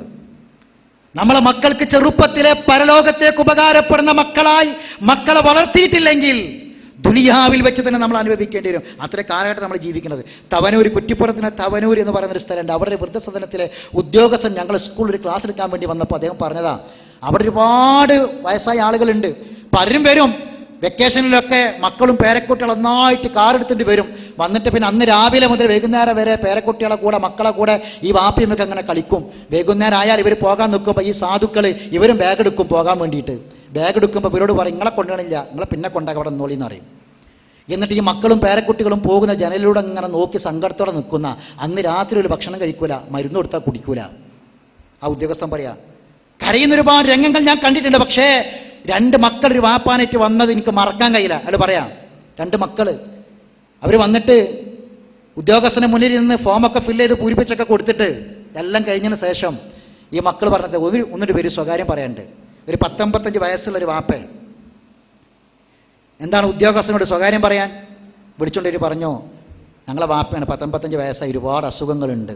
നമ്മളെ മക്കൾക്ക് ചെറുപ്പത്തിലെ പരലോകത്തേക്ക് ഉപകാരപ്പെടുന്ന മക്കളെ വളർത്തിയിട്ടില്ലെങ്കിൽ ദുനിയാവിൽ വെച്ച് തന്നെ നമ്മൾ അനുഭവിക്കേണ്ടി വരും. അത്ര കാലഘട്ടം നമ്മൾ ജീവിക്കുന്നത്. തവനൂർ, കുറ്റിപ്പുറത്തിന് തവനൂർ എന്ന് പറയുന്നൊരു സ്ഥലമുണ്ട്. അവിടെ ഒരു വൃദ്ധസദനത്തിലെ ഉദ്യോഗസ്ഥൻ ഞങ്ങൾ സ്കൂളിൽ ഒരു ക്ലാസ് എടുക്കാൻ വേണ്ടി വന്നപ്പോൾ അദ്ദേഹം പറഞ്ഞതാ, അവിടെ ഒരുപാട് വയസ്സായ ആളുകളുണ്ട്. പലരും വരും വെക്കേഷനിലൊക്കെ, മക്കളും പേരക്കുട്ടികളും ഒന്നായിട്ട് കാറെടുത്തിട്ട് വരും. വന്നിട്ട് പിന്നെ അന്ന് രാവിലെ മുതൽ വൈകുന്നേരം വരെ പേരക്കുട്ടികളെ കൂടെ മക്കളെ കൂടെ ഈ വാപ്പിയമ്മയൊക്കെ അങ്ങനെ കളിക്കും. വൈകുന്നേരം ആയാൽ ഇവർ പോകാൻ നിൽക്കുമ്പോൾ ഈ സാധുക്കൾ ഇവരും ബാഗ് എടുക്കും പോകാൻ വേണ്ടിയിട്ട്. ബാഗ് എടുക്കുമ്പോൾ ഇവരോട് പറയും, നിങ്ങളെ കൊണ്ടുവന്നില്ല, നിങ്ങളെ പിന്നെ കൊണ്ടാക്കി അവിടെ നിന്നോളിന്ന് പറയും. എന്നിട്ട് ഈ മക്കളും പേരക്കുട്ടികളും പോകുന്ന ജനലിലൂടെ അങ്ങനെ നോക്കി സങ്കടത്തോടെ നിൽക്കുന്ന, അന്ന് രാത്രി ഒരു ഭക്ഷണം കഴിക്കൂല, മരുന്ന് കൊടുത്താൽ കുടിക്കൂല. ആ ഉദ്യോഗസ്ഥൻ പറയാ, കരയുന്ന ഒരുപാട് രംഗങ്ങൾ ഞാൻ കണ്ടിട്ടുണ്ട്. പക്ഷേ 2 മക്കൾ ഒരു വാപ്പാനായിട്ട് വന്നത് എനിക്ക് മറക്കാൻ കഴിയില്ല. അയാൾ പറയാം, 2 മക്കൾ അവർ വന്നിട്ട് ഉദ്യോഗസ്ഥന് മുന്നിൽ നിന്ന് ഫോമൊക്കെ ഫില്ല് ചെയ്ത് പൂരിപ്പിച്ചൊക്കെ കൊടുത്തിട്ട് എല്ലാം കഴിഞ്ഞതിന് ശേഷം ഈ മക്കൾ പറഞ്ഞത് ഒന്നിട്ട് പേര് സ്വകാര്യം പറയാണ്ട്. ഒരു 19 വയസ്സുള്ള ഒരു വാപ്പൻ എന്താണ് ഉദ്യോഗസ്ഥനോട് സ്വകാര്യം പറയാൻ വിളിച്ചുകൊണ്ടൊരു പറഞ്ഞു, ഞങ്ങളെ വാപ്പയാണ് 19 വയസ്സായി, ഒരുപാട് അസുഖങ്ങളുണ്ട്,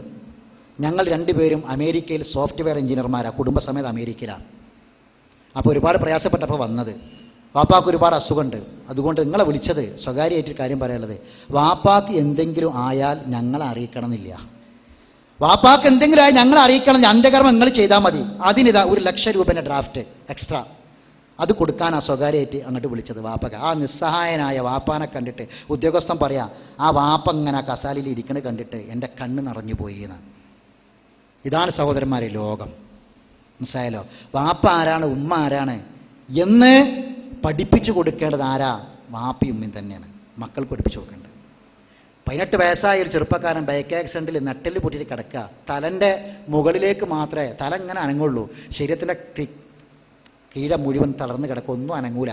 ഞങ്ങൾ 2 പേരും അമേരിക്കയിൽ സോഫ്റ്റ്വെയർ എഞ്ചിനീയർമാരാണ്, കുടുംബസമേത അമേരിക്കയിലാണ്. അപ്പോൾ ഒരുപാട് പ്രയാസപ്പെട്ടപ്പോൾ വന്നത്, വാപ്പാക്ക് ഒരുപാട് അസുഖമുണ്ട്, അതുകൊണ്ട് നിങ്ങളെ വിളിച്ചത് സ്വകാര്യമായിട്ടൊരു കാര്യം പറയാനുള്ളത്, വാപ്പാക്ക് എന്തെങ്കിലും ആയാൽ ഞങ്ങളെ അറിയിക്കണം എന്നില്ല, വാപ്പാക്ക് എന്തെങ്കിലും ആയാൽ ഞങ്ങളെ അറിയിക്കണം, അന്ത്യകർമ്മം നിങ്ങൾ ചെയ്താൽ മതി, അതിനിതാ 1 ലക്ഷം രൂപേൻ്റെ ഡ്രാഫ്റ്റ് എക്സ്ട്രാ അത് കൊടുക്കാൻ ആ സ്വകാര്യമായിട്ട് അങ്ങോട്ട് വിളിച്ചത് വാപ്പക്ക്. ആ നിസ്സഹായനായ വാപ്പാനെ കണ്ടിട്ട് ഉദ്യോഗസ്ഥൻ പറയാം, ആ വാപ്പ ഇങ്ങനെ ആ കസാലയിൽ ഇരിക്കണത് കണ്ടിട്ട് എൻ്റെ കണ്ണ് നിറഞ്ഞു പോയി എന്ന്. ഇതാണ് സഹോദരന്മാരെ ലോകം. മനസ്സിലായല്ലോ? വാപ്പ ആരാണ്, ഉമ്മ ആരാണ് എന്ന് പഠിപ്പിച്ചു കൊടുക്കേണ്ടത് ആരാ? വാപ്പയും ഉമ്മയും തന്നെയാണ് മക്കൾ പഠിപ്പിച്ചു കൊടുക്കേണ്ടത്. 18 വയസ്സായ ഒരു ചെറുപ്പക്കാരൻ ബൈക്ക് ആക്സിഡന്റിൽ നട്ടെല്ല് പൊട്ടിയിട്ട് കിടക്കുക, തലൻ്റെ മുകളിലേക്ക് മാത്രമേ തല ഇങ്ങനെ അനങ്ങുള്ളൂ, ശരീരത്തിൻ്റെ കീഴ മുഴുവൻ തളർന്ന് കിടക്കും, ഒന്നും അനങ്ങൂല.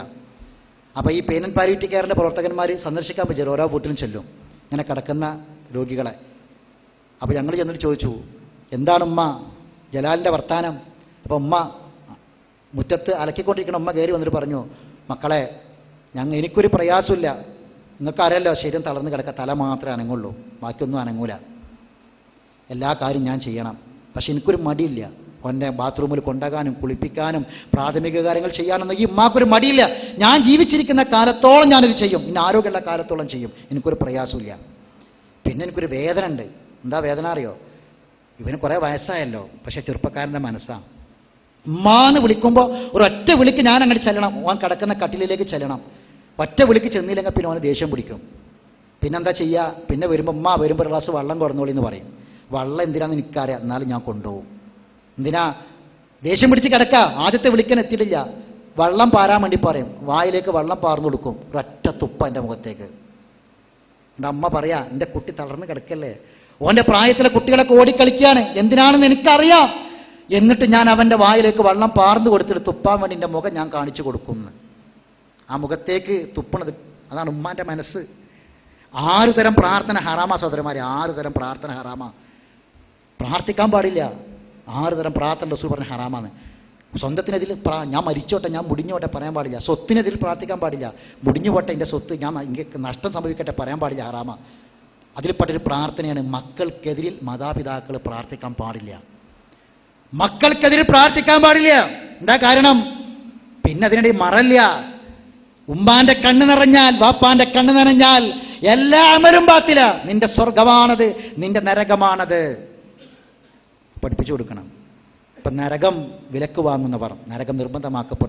അപ്പോൾ ഈ പെയിൻ ആൻഡ് പാലിയേറ്റീവ് കെയറിൻ്റെ പ്രവർത്തകന്മാർ സന്ദർശിക്കാൻ പറ്റും, ഓരോ വീട്ടിലും ചെല്ലും ഇങ്ങനെ കിടക്കുന്ന രോഗികളെ. അപ്പോൾ ഞങ്ങൾ ചെന്നിട്ട് ചോദിച്ചു, എന്താണ് ഉമ്മ ജലാലിൻ്റെ വർത്താനം? അപ്പോൾ ഉമ്മ മുറ്റത്ത് അലക്കിക്കൊണ്ടിരിക്കണം, ഉമ്മ കയറി വന്നിട്ട് പറഞ്ഞു, മക്കളെ എനിക്കൊരു പ്രയാസമില്ല, നിങ്ങൾക്കറിയാലോ ശരീരം തളർന്ന് കിടക്കുക, തല മാത്രമേ അനങ്ങുള്ളൂ, ബാക്കിയൊന്നും അനങ്ങൂല, എല്ലാ കാര്യം ഞാൻ ചെയ്യണം, പക്ഷെ എനിക്കൊരു മടിയില്ല, ഒന്നെ ബാത്റൂമിൽ കൊണ്ടുപോകാനും കുളിപ്പിക്കാനും പ്രാഥമിക കാര്യങ്ങൾ ചെയ്യാനൊന്നും ഈ ഉമ്മാക്കൊരു മടിയില്ല, ഞാൻ ജീവിച്ചിരിക്കുന്ന കാലത്തോളം ഞാനിത് ചെയ്യും, ഇനി ആരോഗ്യമുള്ള കാലത്തോളം ചെയ്യും, എനിക്കൊരു പ്രയാസമില്ല. പിന്നെ എനിക്കൊരു വേദന ഉണ്ട്. എന്താ വേദന അറിയോ? ഇവന് കുറേ വയസ്സായല്ലോ, പക്ഷെ ചെറുപ്പക്കാരൻ്റെ മനസ്സാണ്. ഉമ്മാന്ന് വിളിക്കുമ്പോൾ ഒരൊറ്റ വിളിക്ക് ഞാൻ അങ്ങോട്ട് ചെല്ലണം, ഓൻ കിടക്കുന്ന കട്ടിലേക്ക് ചെല്ലണം. ഒറ്റ വിളിക്ക് ചെന്നില്ലെങ്കിൽ പിന്നെ ഓന് ദേഷ്യം പിടിക്കും. പിന്നെന്താ ചെയ്യുക? പിന്നെ വരുമ്പോൾ ഉമ്മ വരുമ്പോൾ ഒരു ഗ്ലാസ് വെള്ളം കൊടുന്നോളി എന്ന് പറയും. വെള്ളം എന്തിനാന്ന് എനിക്കറിയാം, എന്നാലും ഞാൻ കൊണ്ടുപോകും. എന്തിനാ? ദേഷ്യം പിടിച്ച് കിടക്കുക, ആദ്യത്തെ വിളിക്കാൻ എത്തിയിട്ടില്ല, വെള്ളം പാരാൻ വേണ്ടി പറയും, വായിലേക്ക് വെള്ളം പാർന്നു കൊടുക്കും, ഒരൊറ്റ തുപ്പ എൻ്റെ മുഖത്തേക്ക്. എൻ്റെ അമ്മ പറയാ, എൻ്റെ കുട്ടി തളർന്ന് കിടക്കല്ലേ, ഓൻ്റെ പ്രായത്തിലെ കുട്ടികളൊക്കെ ഓടിക്കളിക്കുകയാണ്, എന്തിനാണെന്ന് എനിക്കറിയാം, എന്നിട്ട് ഞാൻ അവൻ്റെ വായിലേക്ക് വെള്ളം പാർന്നു കൊടുത്തിട്ട് തുപ്പാൻ വേണ്ടി എൻ്റെ മുഖം ഞാൻ കാണിച്ചു കൊടുക്കുന്നു. ആ മുഖത്തേക്ക് തുപ്പണത്, അതാണ് ഉമ്മാൻ്റെ മനസ്സ്. 6 തരം പ്രാർത്ഥന ഹറാമാ സഹോദരന്മാരെ, 6 തരം പ്രാർത്ഥന ഹറാമാ. പ്രാർത്ഥിക്കാൻ പാടില്ല. 6 തരം പ്രാർത്ഥന റസൂൽ പറഞ്ഞ ഹറാമാണ്. സ്വന്തത്തിനെതിൽ ഞാൻ മരിച്ചോട്ടെ, ഞാൻ മുടിഞ്ഞോട്ടെ പറയാൻ പാടില്ല. സ്വത്തിനെതിൽ പ്രാർത്ഥിക്കാൻ പാടില്ല. മുടിഞ്ഞു പോട്ടെ, എൻ്റെ സ്വത്ത് എനിക്ക് നഷ്ടം സംഭവിക്കട്ടെ പറയാൻ പാടില്ല, ഹറാമാ. അതിൽപ്പെട്ടൊരു പ്രാർത്ഥനയാണ് മക്കൾക്കെതിരിൽ മാതാപിതാക്കൾ പ്രാർത്ഥിക്കാൻ പാടില്ല. മക്കൾക്കെതിരെ പ്രാർത്ഥിക്കാൻ പാടില്ല. എന്താ കാരണം? പിന്നെ അതിനിടെ മറല്ല. ഉമ്മാന്റെ കണ്ണ് നിറഞ്ഞാൽ, വാപ്പാന്റെ കണ്ണ് നിറഞ്ഞാൽ എല്ലാ അമലും ബാത്തില. നിന്റെ സ്വർഗമാണത്, നിന്റെ നരകമാണത് പഠിപ്പിച്ചു കൊടുക്കണം. ഇപ്പം നരകം വിലക്ക് വാങ്ങുന്നവർ, നരകം നിർബന്ധമാക്കപ്പെടും.